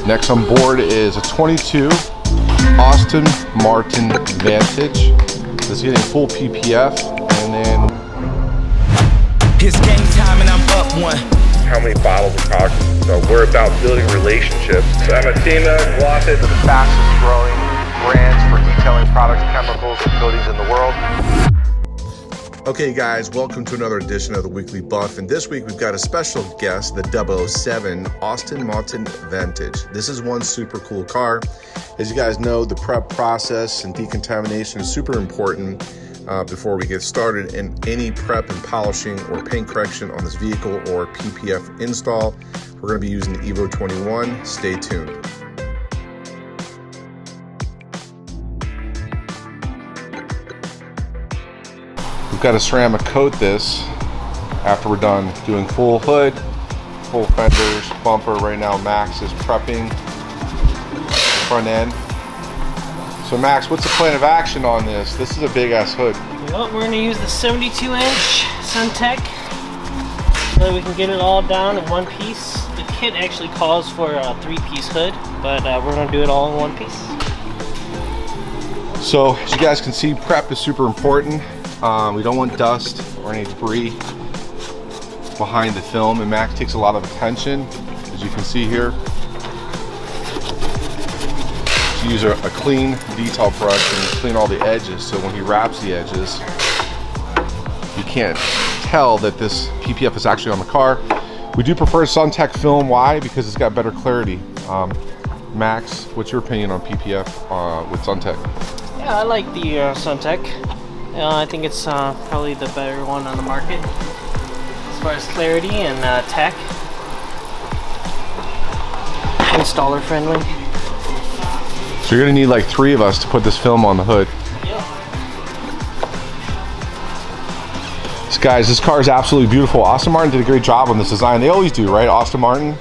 Next on board is a 22 Aston Martin Vantage. This is getting full PPF, and then it's game time and I'm up one. How many bottles of product? So we're about building relationships. So I'm a team of Glossy, the fastest growing brands for detailing products, chemicals, and coatings in the world. Okay guys, welcome to another edition of the Weekly Buff, and this week we've got a special guest, the 007 Aston Martin Vantage. This is one super cool car. As you guys know, the prep process and decontamination is super important before we get started in any prep and polishing or paint correction on this vehicle or PPF install. We're going to be using the EVO 21. Stay tuned. We've got to ceramic coat this after we're done doing full hood, full fenders, bumper. Right now Max is prepping the front end. So Max, what's the plan of action on this? This is a big ass hood. Well, we're going to use the 72-inch Suntech so that we can get it all down in one piece. The kit actually calls for a 3-piece hood, but we're going to do it all in one piece. So as you guys can see, prep is super important. We don't want dust or any debris behind the film, and Max takes a lot of attention, as you can see here. To use a clean detail brush and clean all the edges, so when he wraps the edges, you can't tell that this PPF is actually on the car. We do prefer Suntech film. Why? Because it's got better clarity. Max, what's your opinion on PPF with Suntech? Yeah, I like the Suntech. I think it's probably the better one on the market as far as clarity and tech. Installer friendly. So you're gonna need like 3 of us to put this film on the hood. Yep. So guys, this car is absolutely beautiful. Aston Martin did a great job on this design. They always do, right? Aston Martin,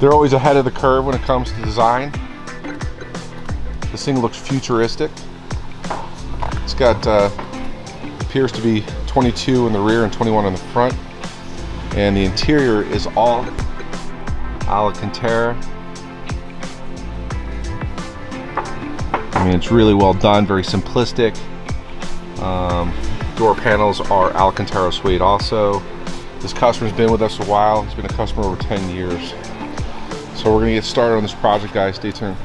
they're always ahead of the curve when it comes to design. This thing looks futuristic. It's got, appears to be 22 in the rear and 21 in the front. And the interior is all Alcantara. I mean, it's really well done, very simplistic. Door panels are Alcantara suede also. This customer's been with us a while. He's been a customer over 10 years. So we're gonna get started on this project, guys. Stay tuned.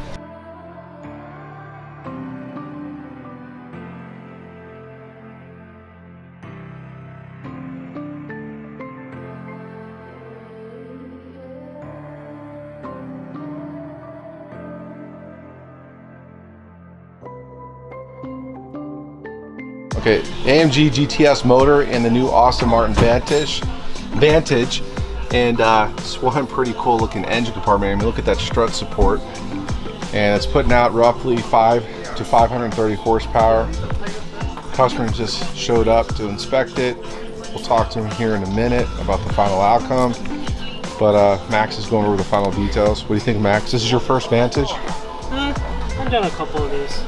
Okay, AMG GTS motor in the new Aston Martin Vantage, and it's one pretty cool looking engine compartment. I mean, look at that strut support, and it's putting out roughly 5 to 530 horsepower. Customer just showed up to inspect it. We'll talk to him here in a minute about the final outcome, but Max is going over the final details. What do you think, Max? This is your first Vantage? I've done a couple of these.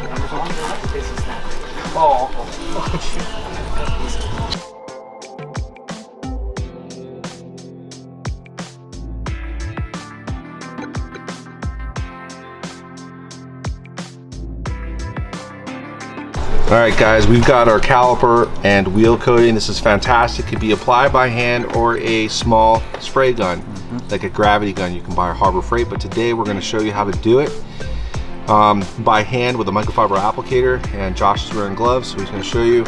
Alright guys, we've got our caliper and wheel coating. This is fantastic. It can be applied by hand or a small spray gun, like a gravity gun you can buy at Harbor Freight, but today we're going to show you how to do it by hand with a microfiber applicator, and Josh is wearing gloves, so he's going to show you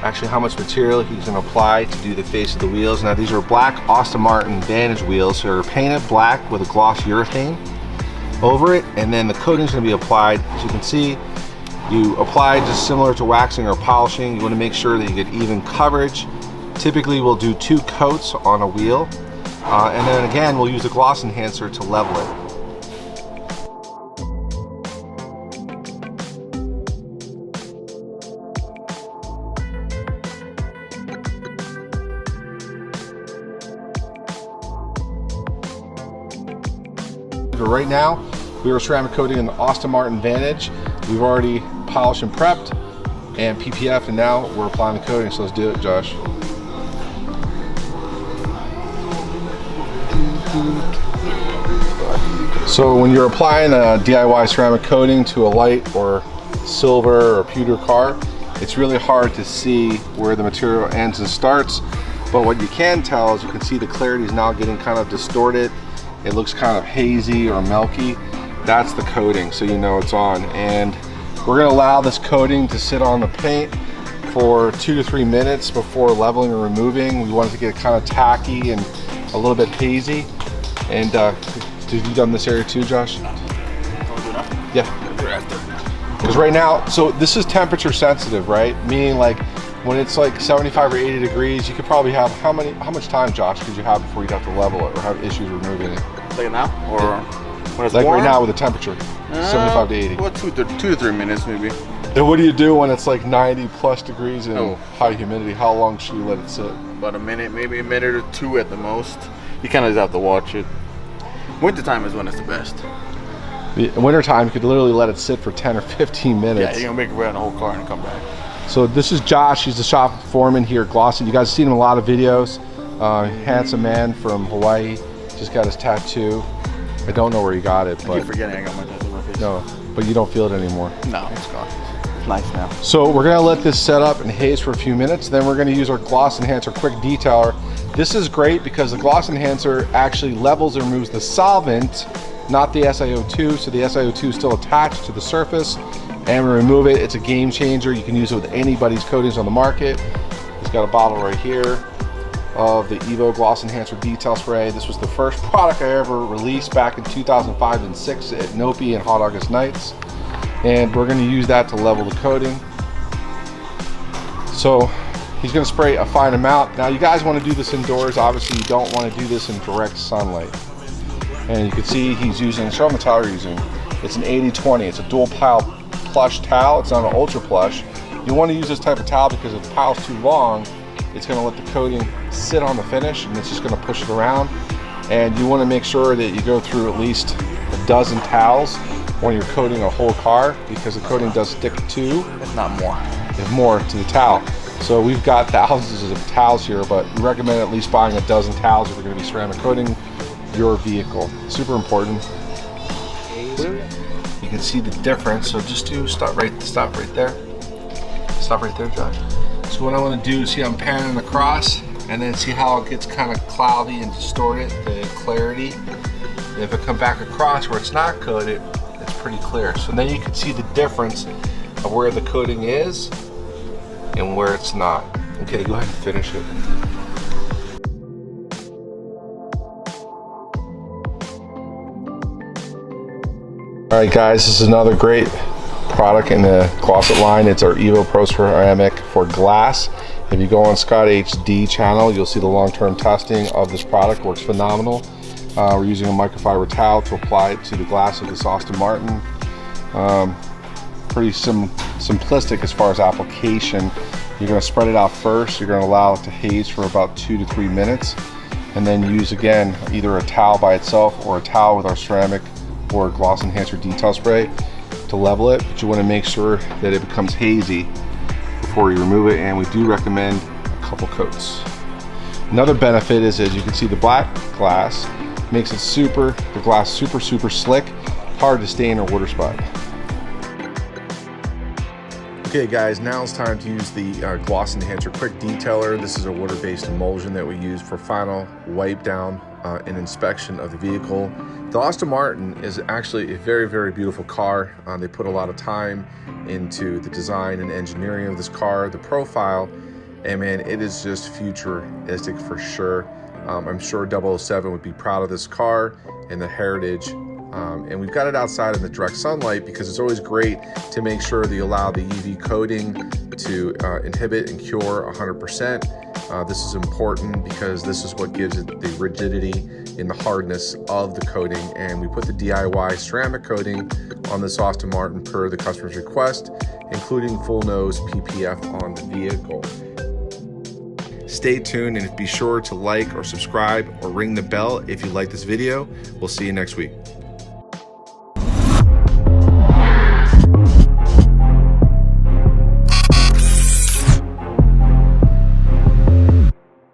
actually how much material he's going to apply to do the face of the wheels. Now these are black Aston Martin Vantage wheels, so they're painted black with a gloss urethane over it, and then the coating is going to be applied. As you can see, you apply just similar to waxing or polishing. You want to make sure that you get even coverage. Typically we'll do 2 coats on a wheel, and then again we'll use a gloss enhancer to level it. Right now, we are ceramic coating in the Aston Martin Vantage. We've already polished and prepped and PPF, and now we're applying the coating. So let's do it, Josh. So when you're applying a DIY ceramic coating to a light or silver or pewter car, it's really hard to see where the material ends and starts. But what you can tell is you can see the clarity is now getting kind of distorted. It looks kind of hazy or milky. That's the coating, so you know it's on. And we're gonna allow this coating to sit on the paint for 2 to 3 minutes before leveling or removing. We want it to get kind of tacky and a little bit hazy. And have you done this area too, Josh? Yeah. Because right now, so this is temperature sensitive, right? Meaning like when it's like 75 or 80 degrees, you could probably have, how much time, Josh, could you have before you'd have to level it or have issues removing it? Like now? Or when it's like warm? right now with the temperature, 75 to 80. Well, 2 to 3 minutes maybe. And what do you do when it's like 90 plus degrees and high humidity? How long should you let it sit? About a minute, maybe a minute or 2 at the most. You kind of just have to watch it. Wintertime is when it's the best. In wintertime, you could literally let it sit for 10 or 15 minutes. Yeah, you're gonna make it around the whole car and come back. So this is Josh, he's the shop foreman here at Glossy. You guys have seen him in a lot of videos. Handsome man from Hawaii, just got his tattoo. I don't know where he got it, but I keep forgetting I got my tattoo on my face. no, but you don't feel it anymore. No, it's gone. It's nice now. So we're gonna let this set up and haze for a few minutes. Then we're gonna use our Gloss Enhancer Quick Detailer. This is great because the Gloss Enhancer actually levels and removes the solvent, not the SiO2. So the SiO2 is still attached to the surface, and we remove it. It's a game changer. You can use it with anybody's coatings on the market. He's got a bottle right here of the EVO Gloss Enhancer Detail Spray. This was the first product I ever released back in 2005 and 6 at Nopi and Hot August Nights. And we're gonna use that to level the coating. So he's gonna spray a fine amount. Now you guys wanna do this indoors. Obviously you don't wanna do this in direct sunlight. And you can see he's using, show him the towel you're using. It's an 80-20, it's a dual pile plush towel. It's not an ultra plush. You wanna use this type of towel because if the pile's too long, it's gonna let the coating sit on the finish and it's just gonna push it around. And you wanna make sure that you go through at least a dozen towels when you're coating a whole car, because the coating does stick to, If not more. if more, to the towel. So we've got thousands of towels here, but we recommend at least buying a dozen towels if you're gonna be ceramic coating your vehicle. Super important. You can see the difference, so just do stop right there. Stop right there, Josh. So what I want to do is see I'm panning across and then see how it gets kind of cloudy and distorted, the clarity. And if it come back across where it's not coated, it's pretty clear. So then you can see the difference of where the coating is and where it's not. Okay, go ahead and finish it. All right, guys, this is another great product in the closet line. It's our Evo Pro Ceramic for glass. If you go on Scott HD channel, you'll see the long-term testing of this product. Works phenomenal. We're using a microfiber towel to apply it to the glass of this Aston Martin. Pretty simplistic as far as application. You're going to spread it out first. You're going to allow it to haze for about 2 to 3 minutes, and then use again either a towel by itself or a towel with our ceramic or Gloss Enhancer Detail Spray to level it. But you want to make sure that it becomes hazy before you remove it, and we do recommend a couple coats. Another benefit is, as you can see, the black glass makes it the glass super slick, hard to stain or water spot. Okay guys, now it's time to use the Gloss Enhancer Quick Detailer. This is a water-based emulsion that we use for final wipe down and inspection of the vehicle. The Aston Martin is actually a very beautiful car. They put a lot of time into the design and engineering of this car, the profile, and man, it is just futuristic for sure. I'm sure 007 would be proud of this car and the heritage. And we've got it outside in the direct sunlight because it's always great to make sure that you allow the UV coating to inhibit and cure 100%. This is important because this is what gives it the rigidity and the hardness of the coating. And we put the DIY ceramic coating on this Aston Martin per the customer's request, including full nose PPF on the vehicle. Stay tuned and be sure to like or subscribe or ring the bell if you like this video. We'll see you next week.